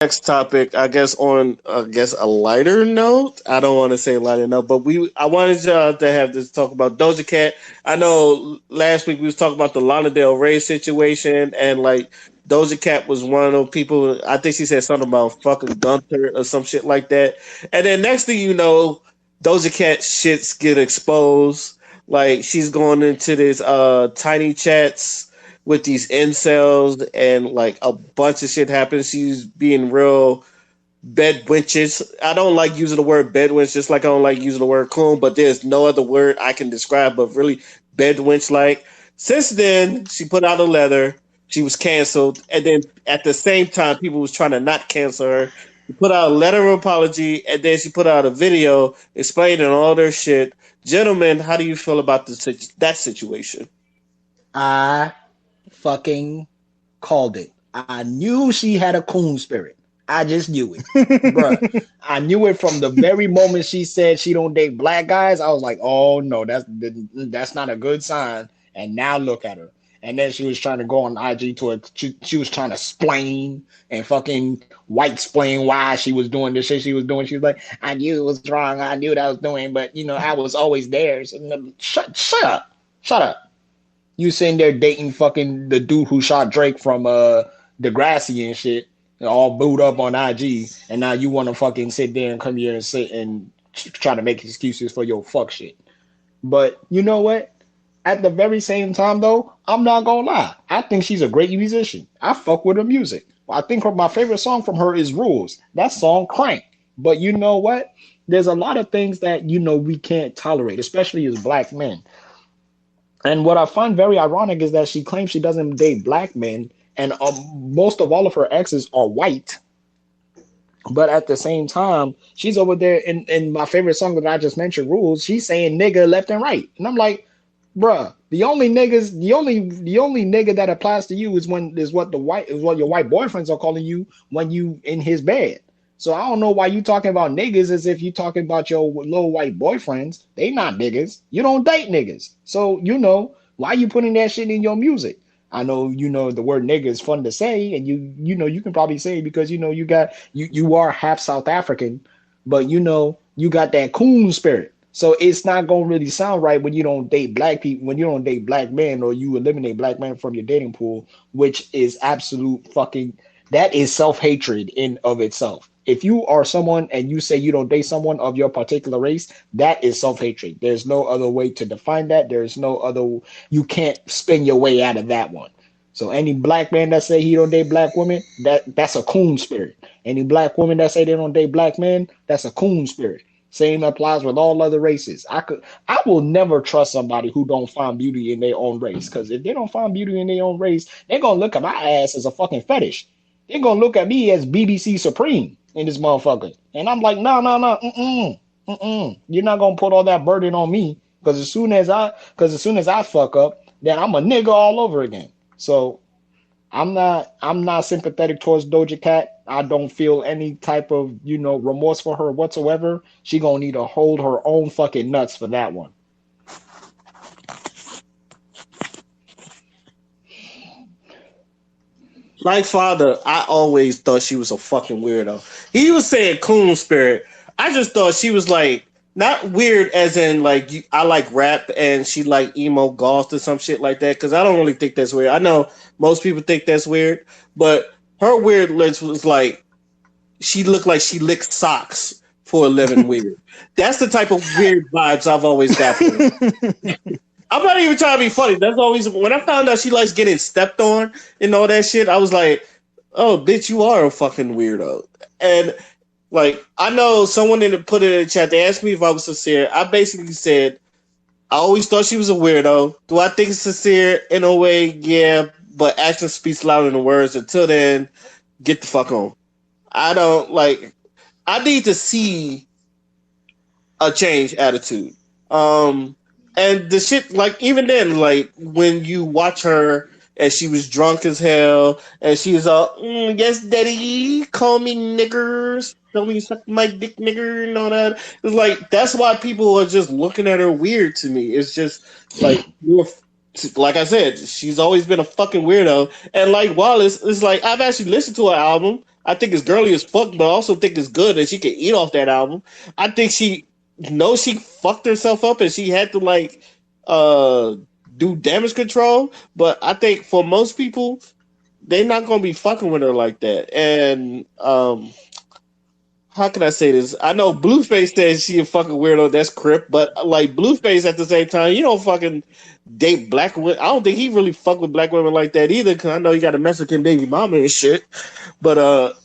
Next topic, I guess on a lighter note. I don't want to say lighter note, but I wanted to have this talk about Doja Cat. I know last week we was talking about the Lana Del Rey situation, and like Doja Cat was one of those people. I think she said something about fucking Gunther or some shit like that. And then next thing you know, Doja Cat shits get exposed. Like she's going into this tiny chats with these incels and like a bunch of shit happens. She's being real bed wenches. I don't like using the word bed wench just like I don't like using the word coon, but there's no other word I can describe but really bed wench like. Since then, she put out a letter. She was canceled. And then at the same time, people was trying to not cancel her. She put out a letter of apology and then she put out a video explaining all their shit. Gentlemen, how do you feel about that situation? I fucking called it. I knew she had a coon spirit. I just knew it, bruh. I knew it from the very moment she said she don't date black guys. I was like, oh no, that's not a good sign. And now look at her. And then she was trying to go on IG to it. She was trying to explain and fucking white explain why she was doing this shit she was doing. She was like, I knew it was wrong. I knew what I was doing, but I was always there. So, shut up. Shut up. You sitting there dating fucking the dude who shot Drake from Degrassi and shit, all booed up on IG, and now you want to fucking sit there and come here and sit and try to make excuses for your fuck shit. But you know what? At the very same time, though, I'm not gonna lie. I think she's a great musician. I fuck with her music. I think my favorite song from her is "Rules." That song crank. But you know what? There's a lot of things that we can't tolerate, especially as black men. And what I find very ironic is that she claims she doesn't date black men, and most of all of her exes are white. But at the same time, she's over there in my favorite song that I just mentioned, "Rules." She's saying nigga left and right, and I'm like, bruh, the only nigga that applies to you is what your white boyfriends are calling you when you in his bed. So I don't know why you talking about niggas as if you talking about your little white boyfriends. They not niggas. You don't date niggas. So why you putting that shit in your music? I know the word nigga is fun to say, and you can probably say it because you are half South African, but you got that coon spirit. So it's not gonna really sound right when you don't date black people, when you don't date black men, or you eliminate black men from your dating pool, which is absolute fucking that is self-hatred in of itself. If you are someone and you say you don't date someone of your particular race, that is self-hatred. There's no other way to define that. There's no other you can't spin your way out of that one. So any black man that say he don't date black women, that's a coon spirit. Any black woman that say they don't date black men, that's a coon spirit. Same applies with all other races. I will never trust somebody who don't find beauty in their own race. Because if they don't find beauty in their own race, they're gonna look at my ass as a fucking fetish. They're gonna look at me as BBC Supreme in this motherfucker. And I'm like, no, no, no, You're not gonna put all that burden on me. Because as soon as I fuck up, then I'm a nigga all over again. So I'm not sympathetic towards Doja Cat. I don't feel any type of, remorse for her whatsoever. She gonna need to hold her own fucking nuts for that one. My father, I always thought she was a fucking weirdo. He was saying coon spirit. I just thought she was like not weird as in like I like rap and she like emo goth or some shit like that because I don't really think that's weird. I know most people think that's weird, but her weird list was like she looked like she licked socks for a living weird. That's the type of weird vibes I've always got from her. I'm not even trying to be funny. That's always when I found out she likes getting stepped on and all that shit. I was like, "Oh, bitch, you are a fucking weirdo." And like, I know someone put it in the chat. They asked me if I was sincere. I basically said I always thought she was a weirdo. Do I think it's sincere in a way? Yeah, but action speaks louder than words. Until then, get the fuck on. I don't like. I need to see a change attitude. And the shit, like, even then, like, when you watch her and she was drunk as hell and she was all, yes, daddy, call me niggers, tell me you suck my dick, nigger, and all that. It's like, that's why people are just looking at her weird to me. It's just, like, like I said, she's always been a fucking weirdo. And like Wallace, it's like, I've actually listened to her album. I think it's girly as fuck, but I also think it's good and she can eat off that album. I think she knows she fucked herself up and she had to like uh do damage control. But I think for most people, they're not gonna be fucking with her like that. And how can I say this? I know Blueface says she a fucking weirdo. That's Crip, but like Blueface at the same time, you don't fucking date black women. I don't think he really fuck with black women like that either. Cause I know he got a Mexican baby mama and shit. But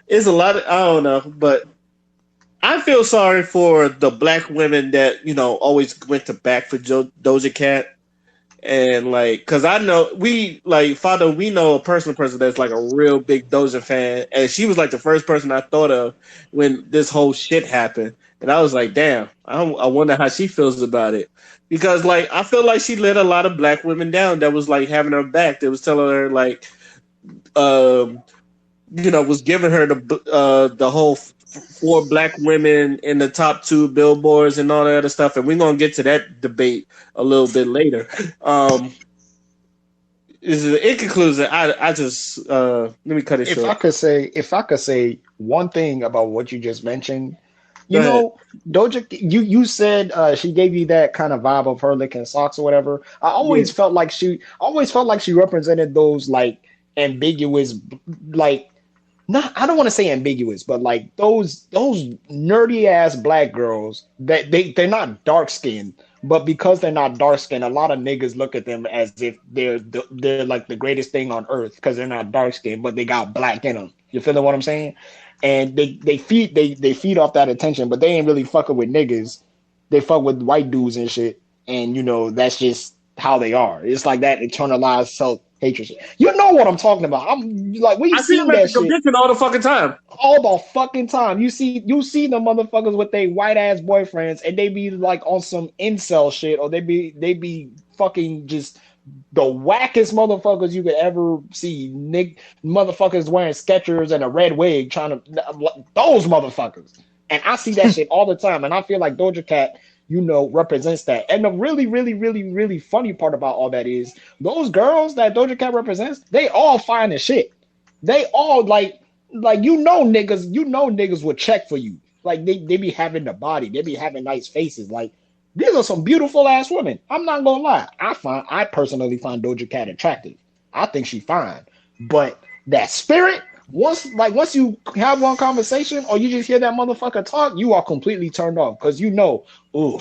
it's a lot of I don't know. But I feel sorry for the black women that always went to back for Doja Cat. And like, cause I know Father, we know a personal person that's like a real big Doja fan, and she was like the first person I thought of when this whole shit happened, and I was like, damn, I wonder how she feels about it, because like I feel like she let a lot of black women down that was like having her back, that was telling her like, um, was giving her the whole four black women in the top two billboards and all that other stuff, and we're gonna get to that debate a little bit later. In conclusion, I just let me cut it If short. I could say one thing about what you just mentioned, Go you ahead. know, Doja, you said she gave you that kind of vibe of her licking socks or whatever. Yeah. Always felt like she represented those like ambiguous, like not I don't want to say ambiguous, but like those nerdy ass black girls that they're not dark skinned, but because they're not dark skinned, a lot of niggas look at them as if they're like the greatest thing on earth because they're not dark skinned, but they got black in them. You feeling what I'm saying? And they feed off that attention, but they ain't really fucking with niggas. They fuck with white dudes and shit, and that's just how they are. It's like that internalized self hatred. You know what I'm talking about? I'm like, we've I see them seen at the that shit convention all the fucking time. all the fucking time. You see the motherfuckers with their white ass boyfriends, and they be like on some incel shit, or they be fucking just the wackest motherfuckers you could ever see. Nick motherfuckers wearing Skechers and a red wig, trying to those motherfuckers. And I see that shit all the time, and I feel like Doja Cat, represents that. And the really, really, really, really funny part about all that is those girls that Doja Cat represents, they all fine as shit. They all like niggas would check for you. Like they be having the body, they be having nice faces. Like these are some beautiful ass women. I'm not gonna lie. I personally find Doja Cat attractive. I think she fine. But that spirit, once you have one conversation or you just hear that motherfucker talk, you are completely turned off because ooh,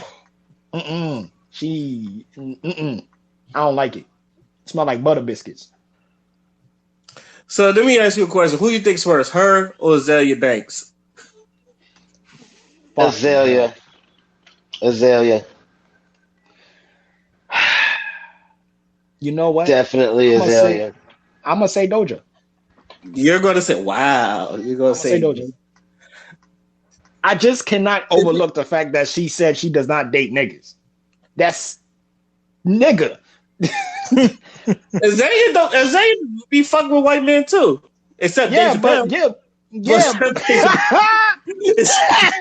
I don't like it. Smell like butter biscuits. So let me ask you a question: who you think's worse, her or Azalea Banks? Fucking Azalea. hell. Azalea. You know what? Definitely I'm gonna say Azalea. I'm gonna say Doja. You're gonna say, "Wow." You're gonna I'm gonna say say, Doja. I just cannot overlook the fact that she said she does not date niggas. That's nigga. Azalea don't. Azalea be fucking with white men too, except Dave Yeah, but Chappelle. yeah, But yeah.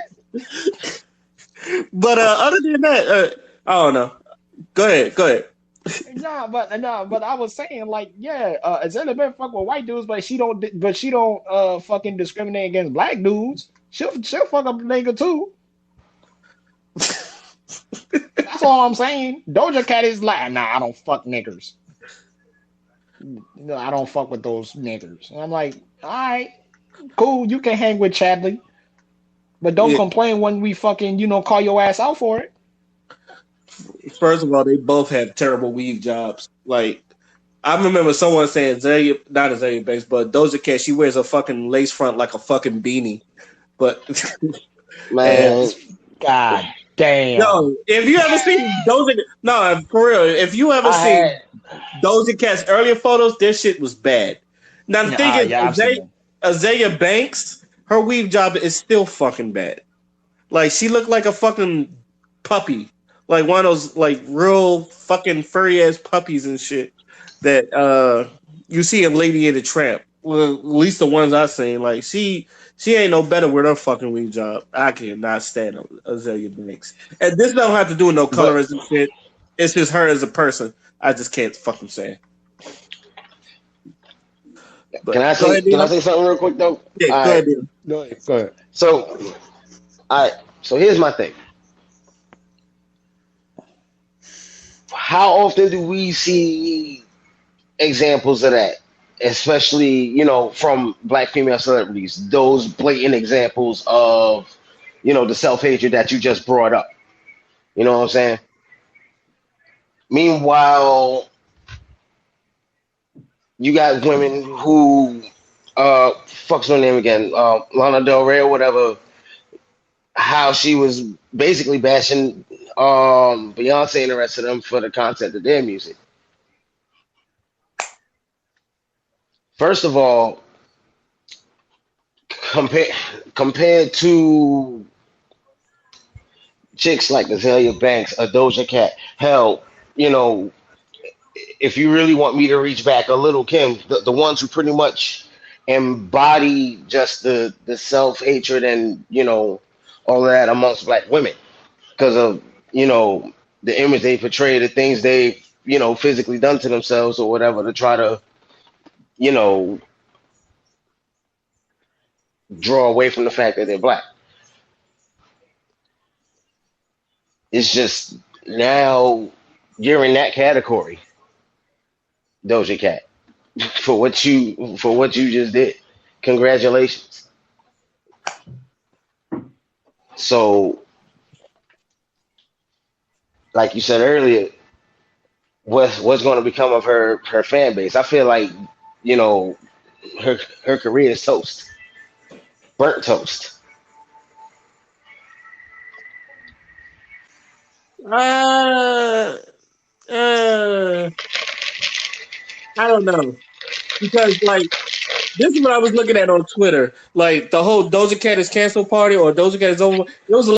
but other than that, I don't know. Go ahead. Go ahead. But I was saying like, yeah, Azalea been fuck with white dudes, but she don't fucking discriminate against black dudes. She'll fuck up a nigga too. That's all I'm saying. Doja Cat is like, nah, I don't fuck niggers. No, I don't fuck with those niggers. And I'm like, all right, cool. You can hang with Chadley, but don't Yeah. complain when we fucking, call your ass out for it. First of all, they both had terrible weave jobs. Like I remember someone saying Azalea, not Azalea Banks, but Doja Cat, she wears a fucking lace front like a fucking beanie. But and Man, God damn. yo, if you ever seen Doja, no, for real, if you ever I seen had, Doja Cat's earlier photos, their shit was bad. Now the thing is, yeah, I've seen them. Azalea Banks, her weave job is still fucking bad. Like she looked like a fucking puppy, like one of those like real fucking furry ass puppies and shit that you see in Lady and the Tramp. Well, at least the ones I seen. Like she ain't no better with her fucking weave job. I cannot stand Azalea Banks. And this don't have to do with no but colorism shit. It's just her as a person. I just can't fucking say. But Can I go say ahead, can I Dion. say something real quick though? Yeah, All go right. ahead, Dion. Go ahead. So all right. So here's my thing. How often do we see examples of that? Especially, from black female celebrities, those blatant examples of, the self hatred that you just brought up. You know what I'm saying? Meanwhile, you got women who fuck's her name again, Lana Del Rey or whatever, how she was basically bashing Beyonce and the rest of them for the content of their music. First of all, compare compared to chicks like Azalea Banks, a Doja Cat, hell, you know, if you really want me to reach back, a little Kim, the ones who pretty much embody just the self hatred and all of that amongst black women because of the image they portray, the things they physically done to themselves or whatever to try to you know draw away from the fact that they're black. It's just now you're in that category, Doja Cat, for what you just did. Congratulations. So, like you said earlier, what's going to become of her fan base? I feel like you know her career is toast, burnt toast. Uh, uh, I don't know because like this is what I was looking at on Twitter. Like the whole Doja Cat is cancel party or Doja Cat is over. There was a